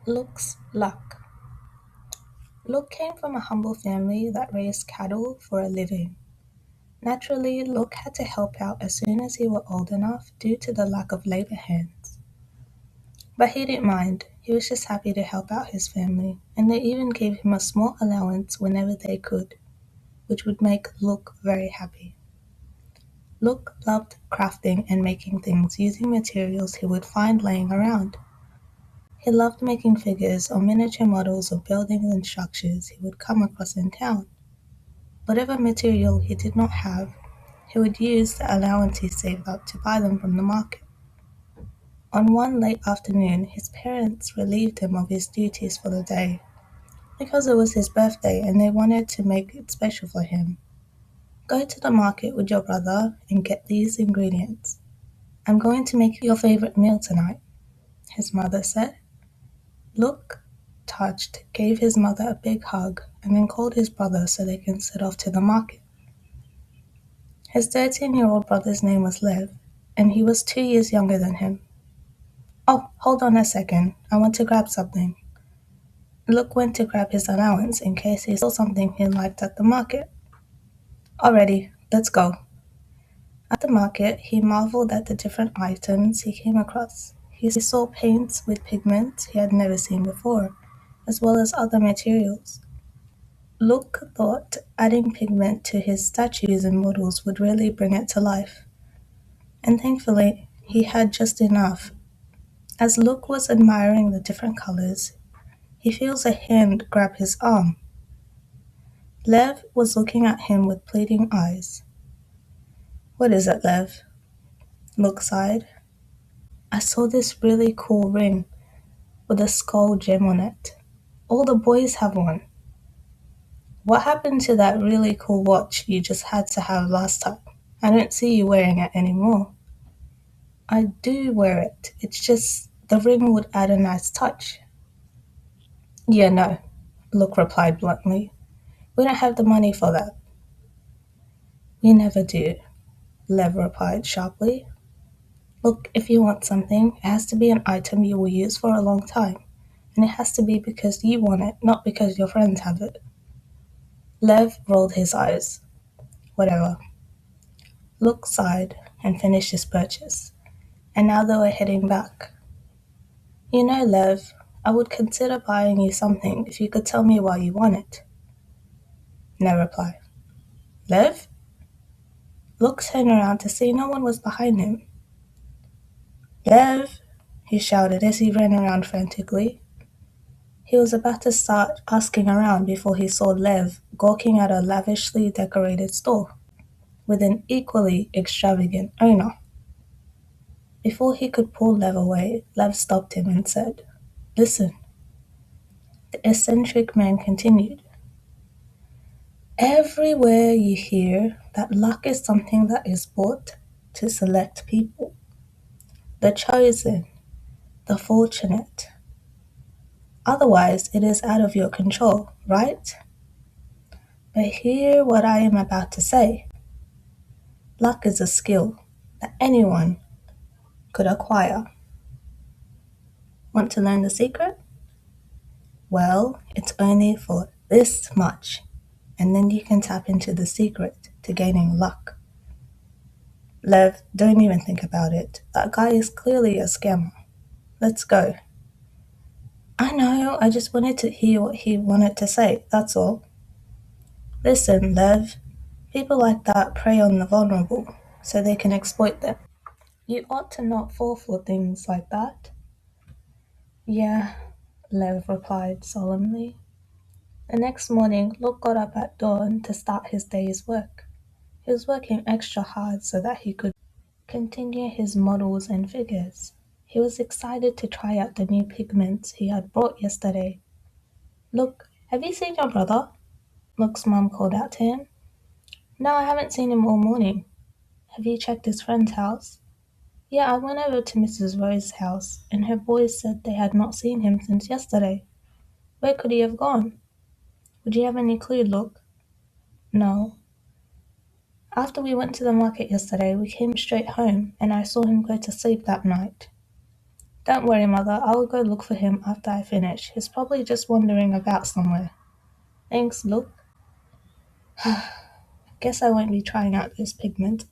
Luke's luck. Luke came from a humble family that raised cattle for a living. Naturally, Luke had to help out as soon as he were old enough due to the lack of labor hands. But he didn't mind, he was just happy to help out his family, and they even gave him a small allowance whenever they could, which would make Luke very happy. Luke loved crafting and making things using materials he would find laying around. He loved making figures or miniature models of buildings and structures he would come across in town. Whatever material he did not have, he would use the allowance he saved up to buy them from the market. On one late afternoon, his parents relieved him of his duties for the day because it was his birthday and they wanted to make it special for him. Go to the market with your brother and get these ingredients. I'm going to make your favorite meal tonight, his mother said. Luke, touched, gave his mother a big hug and then called his brother so they can set off to the market. His 13-year-old brother's name was Lev, and he was 2 years younger than him. Oh, hold on a second, I want to grab something. Luke went to grab his allowance in case he saw something he liked at the market. Already, let's go. At the market, he marveled at the different items he came across. He saw paints with pigments he had never seen before, as well as other materials. Luke thought adding pigment to his statues and models would really bring it to life. And thankfully, he had just enough. As Luke was admiring the different colors, he feels a hand grab his arm. Lev was looking at him with pleading eyes. What is it, Lev? Luke sighed. I saw this really cool ring with a skull gem on it. All the boys have one. What happened to that really cool watch you just had to have last time? I don't see you wearing it anymore. I do wear it. It's just the ring would add a nice touch. Yeah, no, Luke replied bluntly. We don't have the money for that. We never do, Lev replied sharply. Look, if you want something, it has to be an item you will use for a long time, and it has to be because you want it, not because your friends have it. Lev rolled his eyes. Whatever. Luke sighed and finished his purchase, and now they were heading back. You know, Lev, I would consider buying you something if you could tell me why you want it. No reply. Lev? Luke turned around to see no one was behind him. Lev! He shouted as he ran around frantically. He was about to start asking around before he saw Lev gawking at a lavishly decorated store with an equally extravagant owner. Before he could pull Lev away, Lev stopped him and said, Listen. The eccentric man continued, Everywhere you hear that luck is something that is brought to select people, the chosen, the fortunate. Otherwise, it is out of your control, right? But hear what I am about to say. Luck is a skill that anyone could acquire. Want to learn the secret? Well, it's only for this much, and then you can tap into the secret to gaining luck. Lev, don't even think about it. That guy is clearly a scammer. Let's go. I know, I just wanted to hear what he wanted to say, that's all. Listen, Lev, people like that prey on the vulnerable so they can exploit them. You ought to not fall for things like that. Yeah, Lev replied solemnly. The next morning, Luke got up at dawn to start his day's work. He was working extra hard so that he could continue his models and figures. He was excited to try out the new pigments he had brought yesterday. Look, have you seen your brother? Luke's mom called out to him. No, I haven't seen him all morning. Have you checked his friend's house? Yeah, I went over to Mrs. Rose's house, and her boys said they had not seen him since yesterday. Where could he have gone? Would you have any clue, Luke? No. After we went to the market yesterday, we came straight home, and I saw him go to sleep that night. Don't worry, mother, I will go look for him after I finish. He's probably just wandering about somewhere. Thanks, Luke. Guess I won't be trying out this pigment.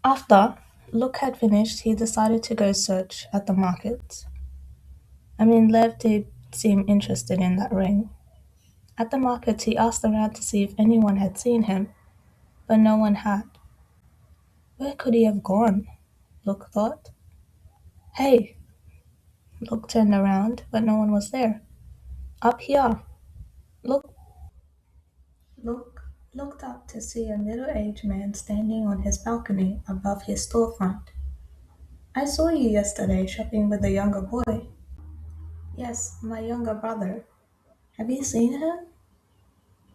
After Luke had finished, he decided to go search at the market. Lev did seem interested in that ring. At the market, he asked around to see if anyone had seen him, but no one had. Where could he have gone? Luke thought. Hey! Luke turned around, but no one was there. Up here! Luke, Luke looked up to see a middle-aged man standing on his balcony above his storefront. I saw you yesterday shopping with a younger boy. Yes, my younger brother. Have you seen him?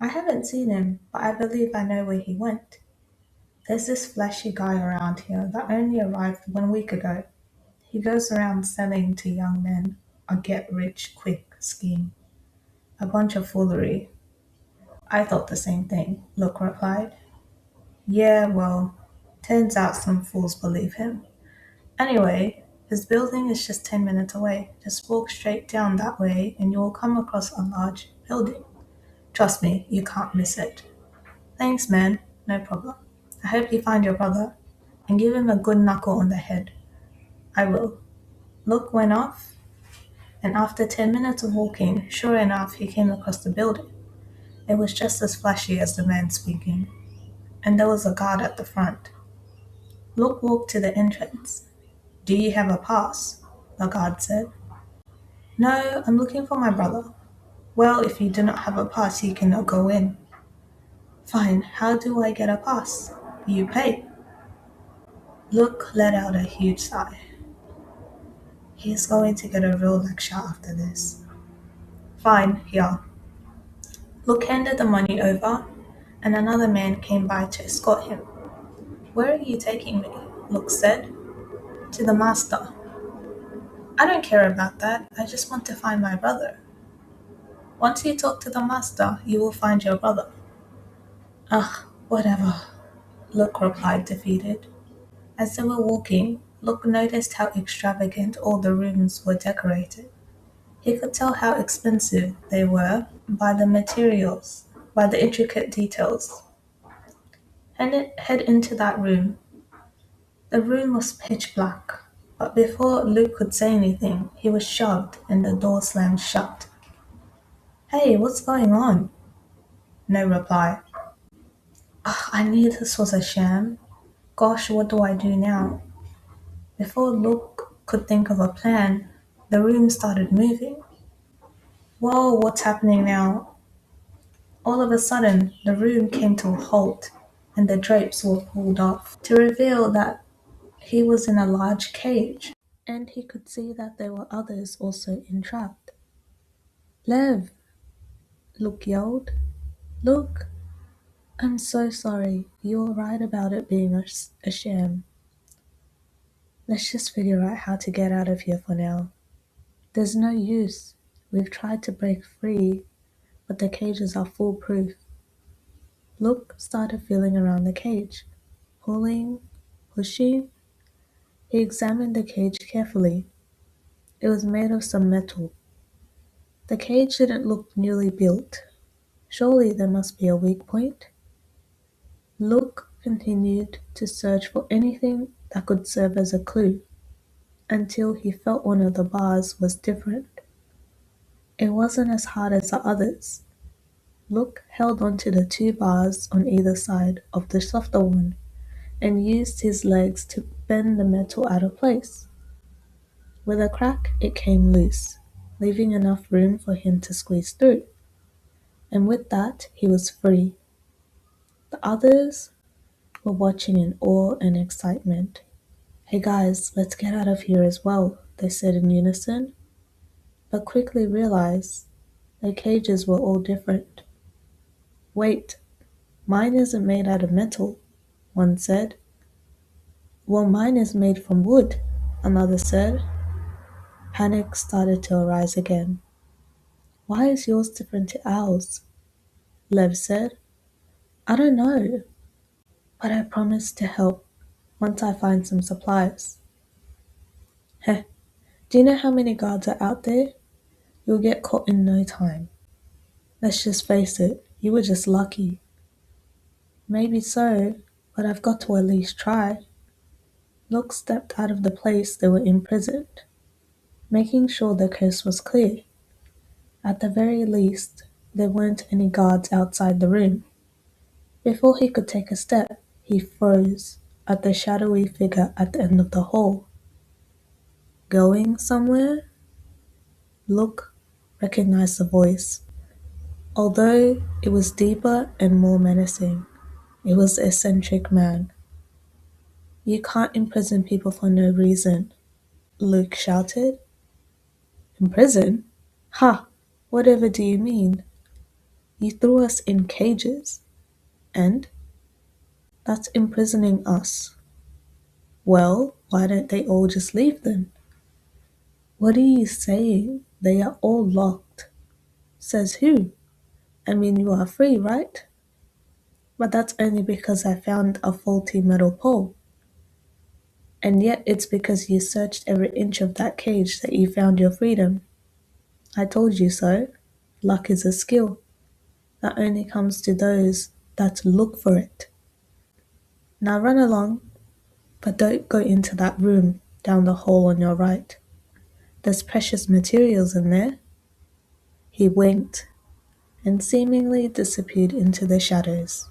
I haven't seen him, but I believe I know where he went. There's this flashy guy around here that only arrived 1 week ago. He goes around selling to young men a get-rich-quick scheme. A bunch of foolery. I thought the same thing, Luke replied. Yeah, well, turns out some fools believe him. Anyway, his building is just 10 minutes away. Just walk straight down that way and you will come across a large building. Trust me, you can't miss it. Thanks, man. No problem. I hope you find your brother and give him a good knuckle on the head. I will. Luke went off, and after 10 minutes of walking, sure enough, he came across the building. It was just as flashy as the man speaking, and there was a guard at the front. Luke walked to the entrance. Do you have a pass? The guard said. No, I'm looking for my brother. Well, if you do not have a pass, you cannot go in. Fine, how do I get a pass? You pay. Luke let out a huge sigh. He's going to get a real lecture after this. Fine, here. Luke handed the money over, and another man came by to escort him. Where are you taking me? Luke said. To the master. I don't care about that. I just want to find my brother. Once you talk to the master, you will find your brother. Ugh, whatever, Luke replied, defeated. As they were walking, Luke noticed how extravagant all the rooms were decorated. He could tell how expensive they were by the materials, by the intricate details. Head into that room. The room was pitch black, but before Luke could say anything, he was shoved and the door slammed shut. Hey, what's going on? No reply. Ugh, I knew this was a sham. Gosh, what do I do now? Before Luke could think of a plan, the room started moving. Whoa, what's happening now? All of a sudden, the room came to a halt and the drapes were pulled off to reveal that he was in a large cage, and he could see that there were others also entrapped. Lev, Luke yelled. Luke, I'm so sorry. You were right about it being a sham. Let's just figure out how to get out of here for now. There's no use. We've tried to break free, but the cages are foolproof. Luke started feeling around the cage, pulling, pushing. He examined the cage carefully. It was made of some metal. The cage didn't look newly built. Surely there must be a weak point. Luke continued to search for anything that could serve as a clue until he felt one of the bars was different. It wasn't as hard as the others. Luke held onto the two bars on either side of the softer one and used his legs to bend the metal out of place. With a crack, it came loose, leaving enough room for him to squeeze through. And with that, he was free. The others were watching in awe and excitement. Hey guys, let's get out of here as well, they said in unison, but quickly realized their cages were all different. Wait, mine isn't made out of metal, one said. Well, mine is made from wood, another said. Panic started to arise again. Why is yours different to ours? Lev said. I don't know, but I promise to help once I find some supplies. Heh, do you know how many guards are out there? You'll get caught in no time. Let's just face it, you were just lucky. Maybe so, but I've got to at least try. Luke stepped out of the place they were imprisoned, making sure the coast was clear. At the very least, there weren't any guards outside the room. Before he could take a step, he froze at the shadowy figure at the end of the hall. Going somewhere? Luke recognized the voice, although it was deeper and more menacing. It was the eccentric man. You can't imprison people for no reason, Luke shouted. Imprison? Ha! Whatever do you mean? You threw us in cages, and that's imprisoning us. Well, why don't they all just leave then? What are you saying? They are all locked. Says who? I mean, you are free, right? But that's only because I found a faulty metal pole. And yet it's because you searched every inch of that cage that you found your freedom. I told you so. Luck is a skill that only comes to those that look for it. Now run along, but don't go into that room down the hall on your right. There's precious materials in there. He winked and seemingly disappeared into the shadows.